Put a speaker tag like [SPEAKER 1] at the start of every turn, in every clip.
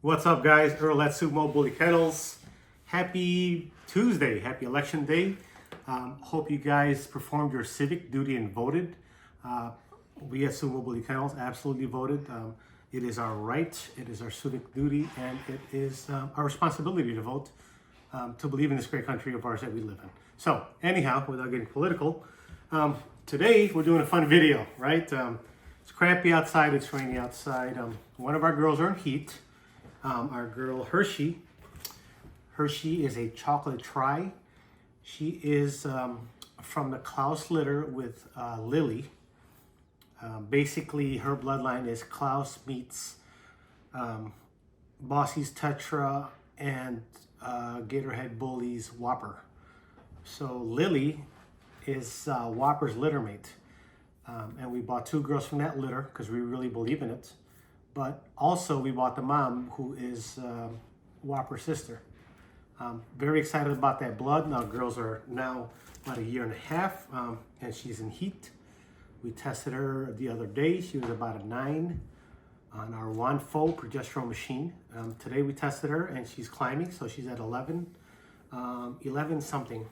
[SPEAKER 1] What's up, guys? Earl at Sumo Bully Kennels. Happy Tuesday. Happy election day. Hope you guys performed your civic duty and voted. We at Sumo Bully Kennels absolutely voted. It is our right, it is our civic duty, and it is our responsibility to vote, to believe in this great country of ours that we live in. So, anyhow, without getting political, today we're doing a fun video, right? It's crappy outside, it's rainy outside. One of our girls are in heat. Our girl Hershey is a chocolate tri. She is from the Klaus litter with Lily. Basically, her bloodline is Klaus meets Bossy's Tetra and Gatorhead Bully's Whopper. So Lily is Whopper's litter mate. And we bought two girls from that litter because we really believe in it. But also we bought the mom, who is Whopper's sister. Very excited about that blood. Now girls are now about 1.5 years, and she's in heat. We tested her the other day. She was about a 9 on our Wanfo progesterone machine. Today we tested her and she's climbing, so she's at 11 something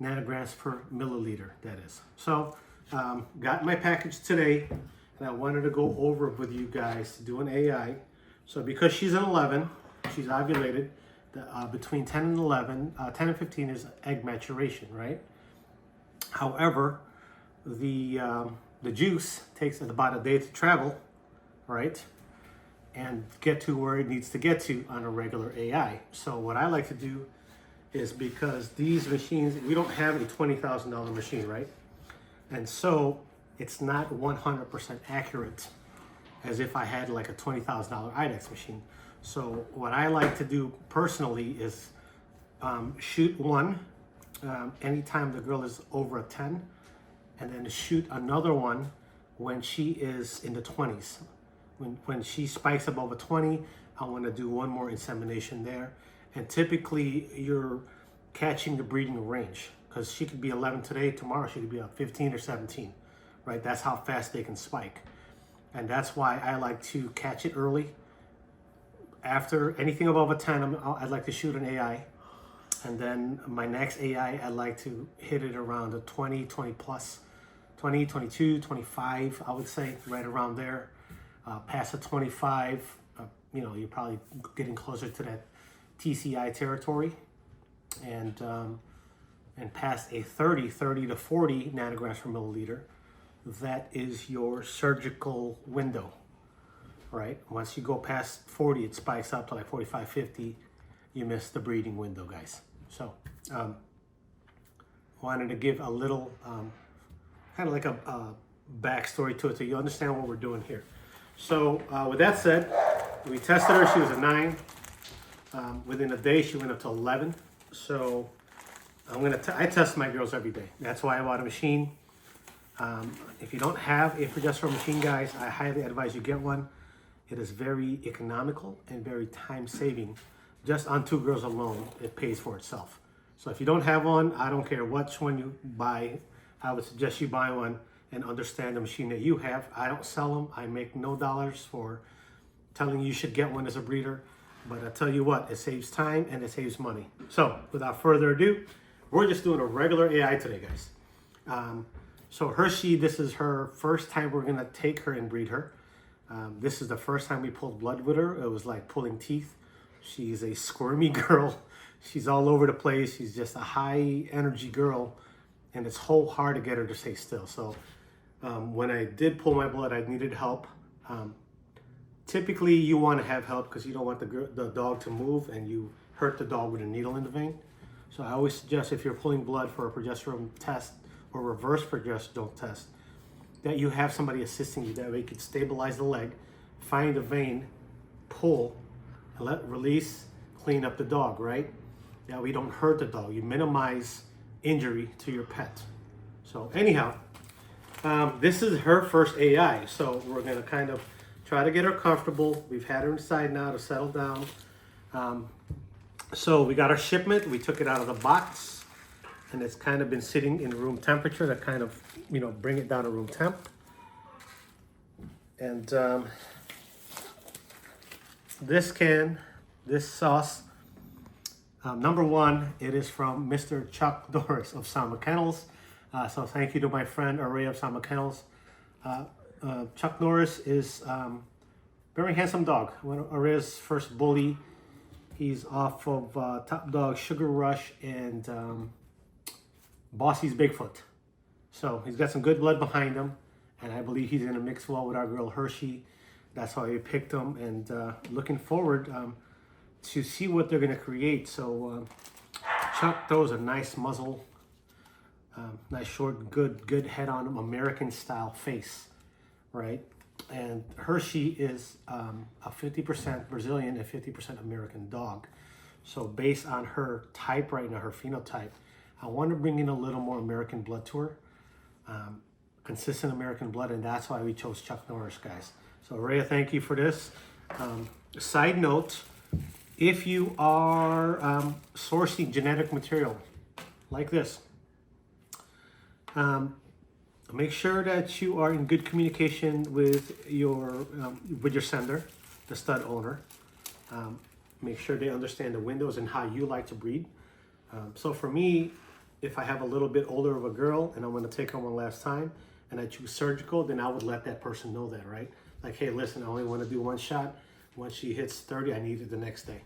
[SPEAKER 1] nanograms per milliliter, that is. So got my package today. And I wanted to go over with you guys to do an AI. So because she's an 11, she's ovulated, between 10 and 11, 10 and 15 is egg maturation, right? However, the juice takes about a day to travel, right? And get to where it needs to get to on a regular AI. So what I like to do is, because these machines, we don't have a $20,000 machine, right? And so it's not 100% accurate as if I had like a $20,000 IDEX machine. So what I like to do personally is shoot one anytime the girl is over a 10, and then shoot another one when she is in the 20s. When she spikes above a 20, I want to do one more insemination there. And typically you're catching the breeding range, because she could be 11 today, tomorrow she could be 15 or 17. Right, that's how fast they can spike. And that's why I like to catch it early. After anything above a 10, I'd like to shoot an AI. And then my next AI, I'd like to hit it around a 20 plus, 20, 22, 25, I would say, right around there. Past a 25, you're probably getting closer to that TCI territory. And past a 30 to 40 nanograms per milliliter, that is your surgical window, right? Once you go past 40, it spikes up to like 45, 50. You miss the breeding window, guys. So, wanted to give a little, kind of like a backstory to it, so you understand what we're doing here. So, with that said, we tested her. She was a 9. Within a day, she went up to 11. So, I test my girls every day. That's why I bought a machine. If you don't have a progesterone machine, guys, I highly advise you get one. It is very economical and very time-saving. Just on 2 girls alone, it pays for itself. So if you don't have one, I don't care which one you buy, I would suggest you buy one and understand the machine that you have. I don't sell them. I make no dollars for telling you should get one as a breeder. But I tell you what, it saves time and it saves money. So without further ado, we're just doing a regular AI today, guys. So Hershey, this is her first time we're gonna take her and breed her. This is the first time we pulled blood with her. It was like pulling teeth. She's a squirmy girl. She's all over the place. She's just a high energy girl, and it's so hard to get her to stay still. So when I did pull my blood, I needed help. Typically you wanna have help because you don't want the dog to move and you hurt the dog with a needle in the vein. So I always suggest, if you're pulling blood for a progesterone test or reverse progesterone test, that you have somebody assisting you. That way you can stabilize the leg, find the vein, pull, and release, clean up the dog, right? That way you don't hurt the dog. You minimize injury to your pet. So anyhow, this is her first AI. So we're gonna kind of try to get her comfortable. We've had her inside now to settle down. So we got our shipment. We took it out of the box, and it's kind of been sitting in room temperature to kind of, bring it down to room temp. And this sauce, number one, it is from Mr. Chuck Norris of Sumo Kennels. So thank you to my friend Array of Sumo Kennels. Chuck Norris is very handsome dog. One of Array's first bully. He's off of Top Dog, Sugar Rush, and Bossy's Bigfoot. So he's got some good blood behind him, and I believe he's going to mix well with our girl Hershey. That's why we picked him, and looking forward to see what they're going to create. So Chuck throws a nice muzzle, nice short, good head on him, American style face, right? And Hershey is a 50% Brazilian and 50% American dog. So based on her type right now, her phenotype, I want to bring in a little more American blood to her, consistent American blood, and that's why we chose Chuck Norris, guys. So Rhea, thank you for this. Side note, if you are sourcing genetic material like this, make sure that you are in good communication with your sender, the stud owner. Make sure they understand the windows and how you like to breed. So for me, if I have a little bit older of a girl and I want to take her one last time and I choose surgical, then I would let that person know that, right? Like, hey, listen, I only want to do one shot. Once she hits 30, I need it the next day.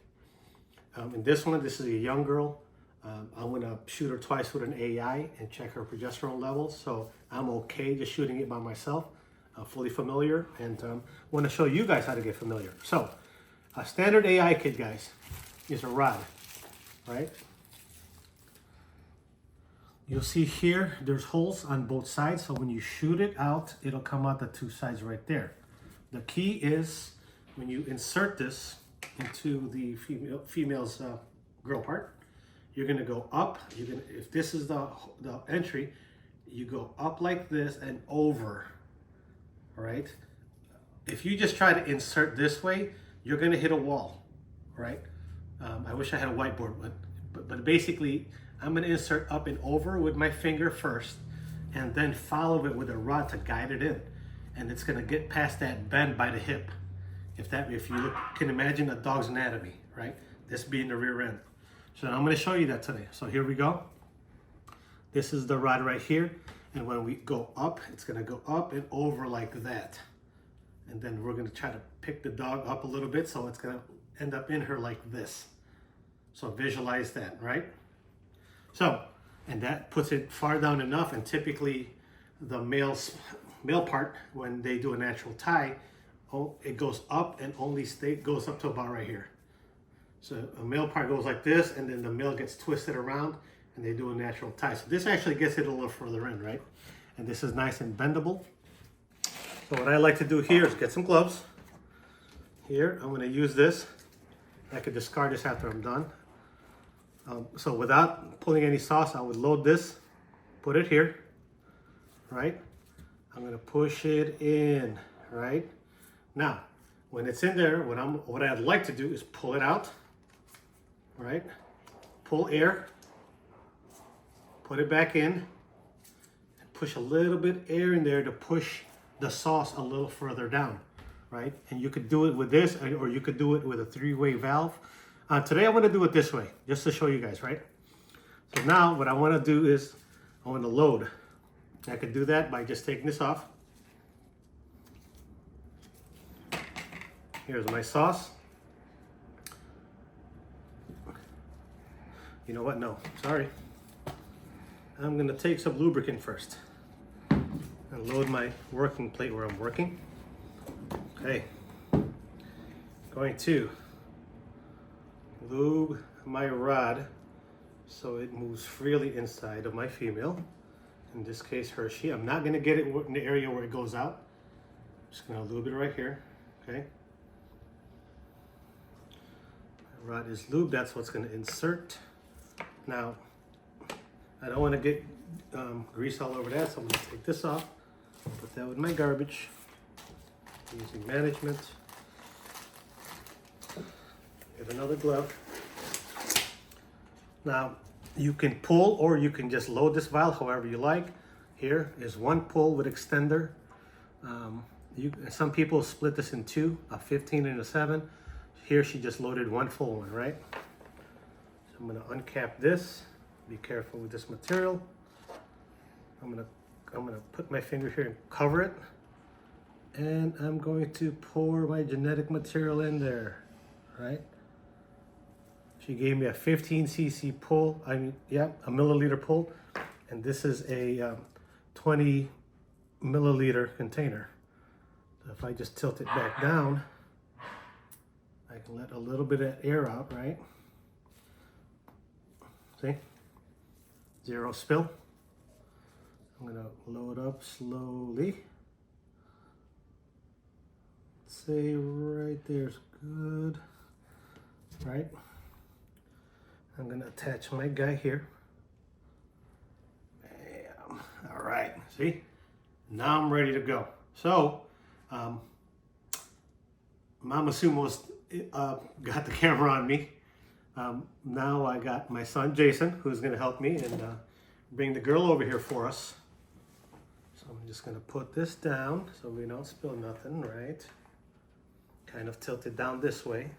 [SPEAKER 1] In this one, this is a young girl. I'm going to shoot her twice with an AI and check her progesterone levels. So I'm okay just shooting it by myself. I'm fully familiar, and want to show you guys how to get familiar. So a standard AI kit, guys, is a rod, right? You'll see here, there's holes on both sides. So when you shoot it out, it'll come out the two sides right there. The key is when you insert this into the female's girl part, you're gonna go up. If this is the entry, you go up like this and over, all right? If you just try to insert this way, you're gonna hit a wall, right? I wish I had a whiteboard, but basically, I'm gonna insert up and over with my finger first, and then follow it with a rod to guide it in. And it's gonna get past that bend by the hip. If you can imagine a dog's anatomy, right? This being the rear end. So I'm gonna show you that today. So here we go. This is the rod right here. And when we go up, it's gonna go up and over like that. And then we're gonna try to pick the dog up a little bit, so it's gonna end up in her like this. So visualize that, right? So, and that puts it far down enough, and typically the male part, when they do a natural tie, it goes up and only goes up to about right here. So a male part goes like this, and then the male gets twisted around, and they do a natural tie. So this actually gets it a little further in, right? And this is nice and bendable. So what I like to do here is get some gloves. Here, I'm gonna use this. I could discard this after I'm done. So without pulling any sauce, I would load this, put it here, right? I'm gonna push it in, right? Now, when it's in there, what I'd like to do is pull it out, right? Pull air, put it back in, and push a little bit air in there to push the sauce a little further down, right? And you could do it with this, or you could do it with a three-way valve. Today I want to do it this way, just to show you guys, right? So now what I want to do is I want to load. I could do that by just taking this off. Here's my sauce. You know what? No, sorry. I'm going to take some lubricant first and load my working plate where I'm working. Okay. Going to lube my rod so it moves freely inside of my female, in this case Hershey. I'm not going to get it in the area where it goes out. I'm just going to lube it right here. Okay, my rod is lubed. That's what's going to insert. Now I don't want to get grease all over that, so I'm going to take this off, put that with my garbage using management. Get another glove. Now, you can pull or you can just load this vial however you like. Here is one pull with extender. Some people split this in two, a 15 and a 7. Here she just loaded one full one, right? So I'm gonna uncap this. Be careful with this material. I'm gonna put my finger here and cover it. And I'm going to pour my genetic material in there, right? She gave me a 15 cc pull, a milliliter pull. And this is a 20 milliliter container. So if I just tilt it back down, I can let a little bit of air out, right? See? Zero spill. I'm gonna load up slowly. Say right there's good, right? I'm gonna attach my guy here. Bam. All right, see? Now I'm ready to go. So, Mama Sumo's got the camera on me. Now I got my son Jason, who's gonna help me and bring the girl over here for us. So I'm just gonna put this down so we don't spill nothing, right? Kind of tilt it down this way.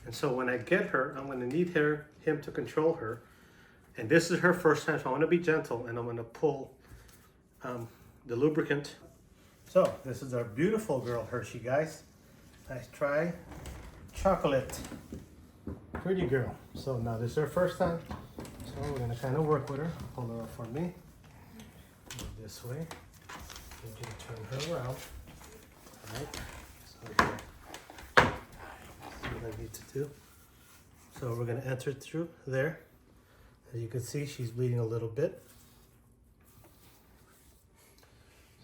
[SPEAKER 1] And so when I get her, I'm gonna need him to control her. And this is her first time, so I wanna be gentle and I'm gonna pull the lubricant. So this is our beautiful girl, Hershey, guys. Nice try. Chocolate. Pretty girl. So now this is her first time. So we're gonna kind of work with her. Pull her up for me. Go this way. Need you to turn her around. All right. So here. See what I need to do. So we're gonna enter through there. As you can see, she's bleeding a little bit.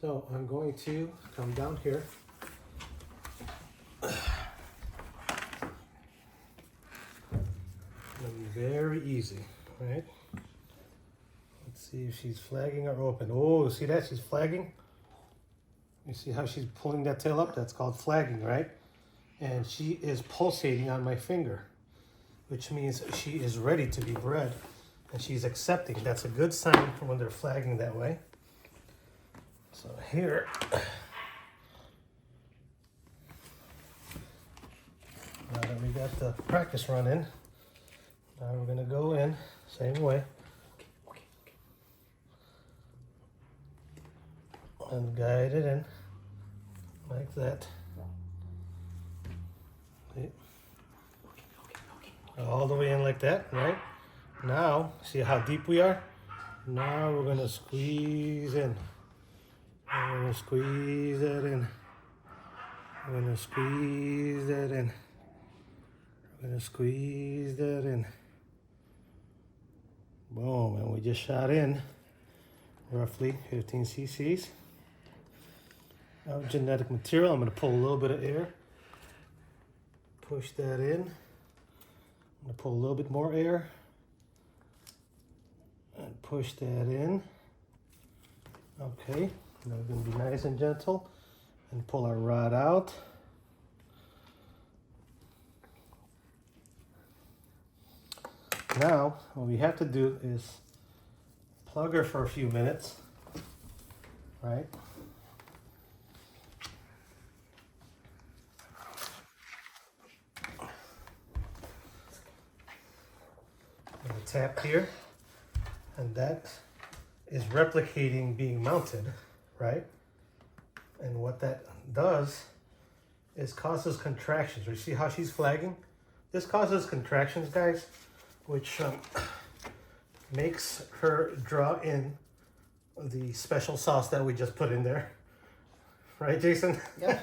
[SPEAKER 1] So I'm going to come down here. It'll be very easy, right? Let's see if she's flagging or open. Oh, see that? She's flagging. You see how she's pulling that tail up? That's called flagging, right? And she is pulsating on my finger, which means she is ready to be bred and she's accepting. That's a good sign when they're flagging that way. So here, now that we got the practice run in, now we're gonna go in same way and guide it in like that. See? All the way in like that, right? Now, see how deep we are? Now we're gonna squeeze in. I'm gonna squeeze that in. I'm gonna squeeze that in. I'm gonna squeeze that in. Boom, and we just shot in roughly 15 cc's of genetic material. I'm gonna pull a little bit of air. Push that in. I'm gonna pull a little bit more air. And push that in. Okay. Now we're going to be nice and gentle and pull our rod out. Now, what we have to do is plug her for a few minutes, right? And a tap here, and that is replicating being mounted. Right? And what that does is causes contractions. You see how she's flagging? This causes contractions, guys, which makes her draw in the special sauce that we just put in there. Right, Jason?
[SPEAKER 2] Yeah.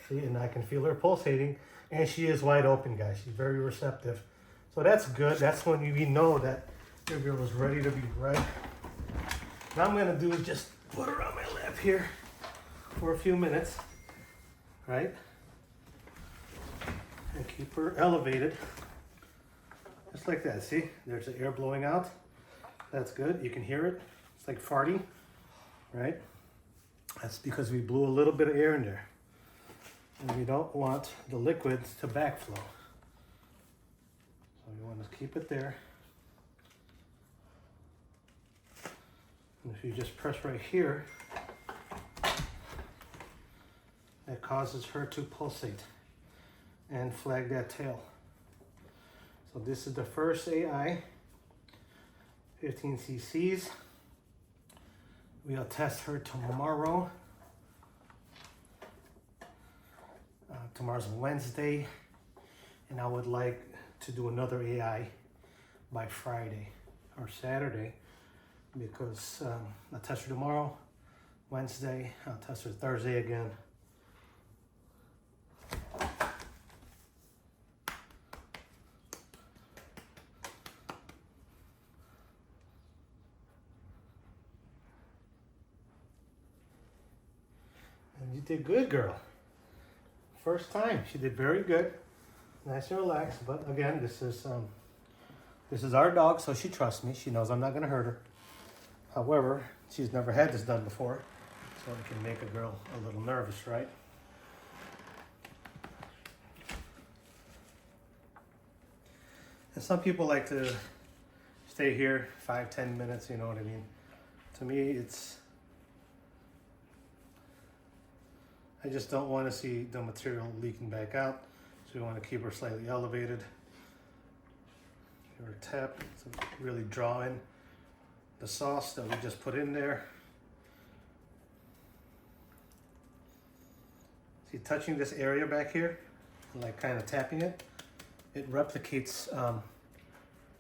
[SPEAKER 1] See, and I can feel her pulsating, and she is wide open, guys. She's very receptive. So that's good. That's when we know that your girl is ready to be bred. Now I'm gonna do is just put her on my lap here for a few minutes, right? And keep her elevated, just like that. See, there's the air blowing out. That's good, you can hear it. It's like farting, right? That's because we blew a little bit of air in there. And we don't want the liquids to backflow. So we want to keep it there. And if you just press right here, that causes her to pulsate and flag that tail. So this is the first AI, 15 cc's. We'll test her tomorrow. Tomorrow's Wednesday, and I would like to do another AI by Friday or Saturday, because I'll test her tomorrow, Wednesday, I'll test her Thursday again. And you did good, girl. First time, she did very good. Nice and relaxed, but again, this is our dog, so she trusts me. She knows I'm not gonna hurt her. However, she's never had this done before, so it can make a girl a little nervous, right? And some people like to stay here 5-10 minutes, you know what I mean? To me, I just don't want to see the material leaking back out, so we want to keep her slightly elevated. Give her a tap to really draw in the sauce that we just put in there. See, touching this area back here, like kind of tapping it, it replicates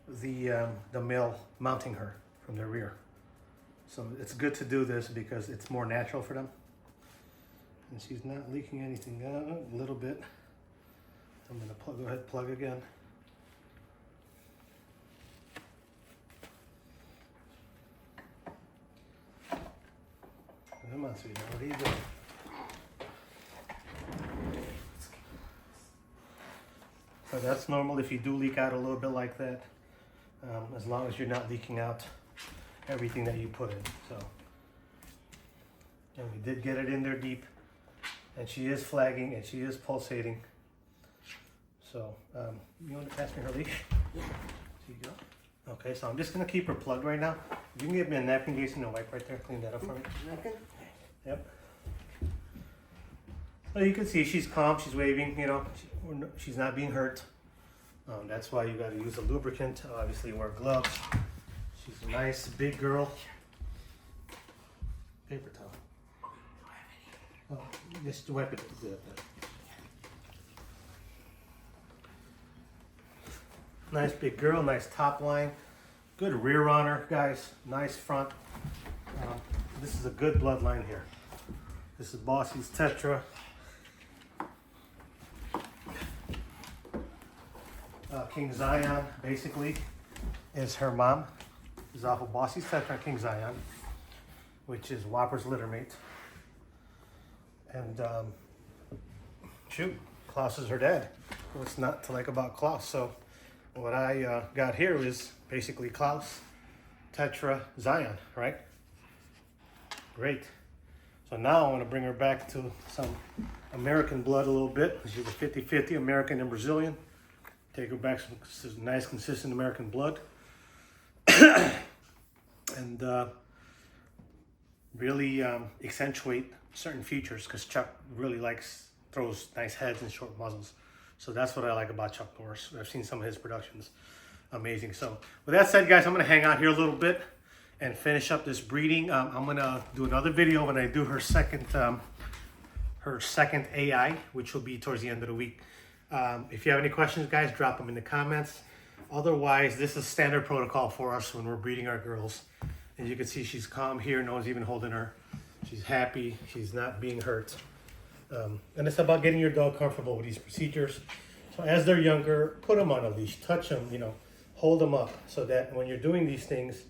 [SPEAKER 1] the male mounting her from the rear. So it's good to do this because it's more natural for them. And she's not leaking anything out, a little bit. I'm gonna go ahead and plug again. Come on, sweetheart, what are you doing? So that's normal if you do leak out a little bit like that, as long as you're not leaking out everything that you put in. So, and we did get it in there deep. And she is flagging and she is pulsating. So, you want to pass me her leash? Yeah. There you go. Okay, so I'm just going to keep her plugged right now. You can give me a napkin, Jason, and a wipe right there. Clean that up for me.
[SPEAKER 2] Napkin?
[SPEAKER 1] Yep. So you can see she's calm, she's waving, you know, she's not being hurt. That's why you got to use a lubricant. Obviously, wear gloves. She's a nice, big girl. Paper towel. Oh, just wipe it. Nice big girl, nice top line, good rear on her, guys. Nice front. This is a good bloodline here. This is Bossy's Tetra. King Zion basically is her mom. Is off of Bossy's Tetra, King Zion, which is Whopper's litter mate. And shoot, Klaus is her dad. What's not to like about Klaus? So what I got here is basically Klaus, Tetra, Zion, right? Great. So now I want to bring her back to some American blood a little bit. She's a 50-50 American and Brazilian. Take her back some nice, consistent American blood. And really accentuate certain features, because Chuck really throws nice heads and short muzzles. So that's what I like about Chuck Norris. I've seen some of his productions. Amazing. So with that said, guys, I'm going to hang out here a little bit and finish up this breeding. I'm going to do another video when I do her second AI, which will be towards the end of the week. If you have any questions, guys, drop them in the comments. Otherwise, this is standard protocol for us when we're breeding our girls. And you can see she's calm here. No one's even holding her. She's happy. She's not being hurt. And it's about getting your dog comfortable with these procedures. So as they're younger, put them on a leash, touch them, you know, hold them up, so that when you're doing these things,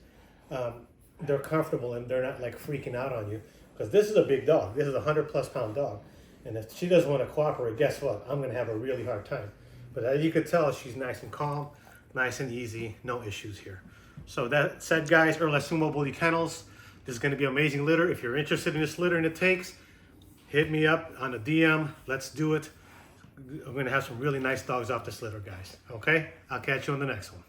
[SPEAKER 1] they're comfortable and they're not like freaking out on you. Because this is a big dog. This is a 100+ pound dog. And if she doesn't want to cooperate, guess what? I'm going to have a really hard time. But as you could tell, she's nice and calm, nice and easy, no issues here. So that said, guys, Sumo Bully Kennels, this is going to be an amazing litter. If you're interested in this litter and it takes, hit me up on a DM. Let's do it. I'm going to have some really nice dogs off this litter, guys. Okay? I'll catch you on the next one.